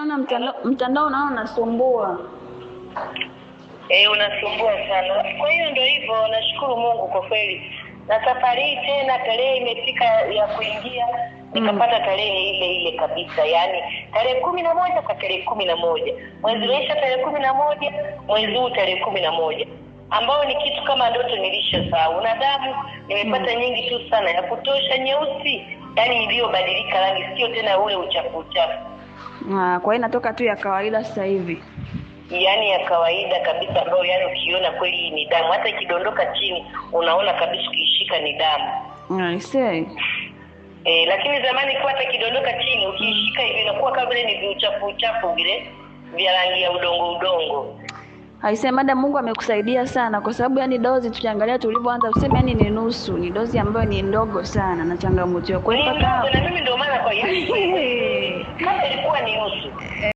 naona mtandao naona unasumbua. Unasumbua sana. Kwa hiyo ndio hivyo, nashukuru Mungu kwa kweli. Na safari hii tena tarehe imefika ya kuingia, nikapata tarehe ile ile kabisa. Yaani tarehe 11 kwa tarehe 11. Mwezi unaisha tarehe 11, mwezi huu tarehe 11. Ambao ni kitu kama ndoto nilishasahau. Na damu nimepata nyingi tu sana ya kutosha nyeusi. Yaani iliyobadilika rangi, sio tena ule uchafu. Kwa hiyo inatoka tu ya kawaida sasa hivi. Yaani ya kawaida kabisa, ambayo yani ukiona kweli ni damu, hata ikidondoka chini unaona kabisa ukiishika ni damu. I see. Lakini zamani kwa hata kidondoka chini ukiishika hivi inakuwa kama vile ni uchafu vile vya rangi ya udongo. Aisee, madam, Mungu amekusaidia sana kwa sababu yani dozi tukiangalia tulivyoanza useme yani ni nusu, ni dozi ambayo ni ndogo sana na changamoto. Kwa hiyo na mimi ndio maana kwa hiyo kama ilikuwa ni nusu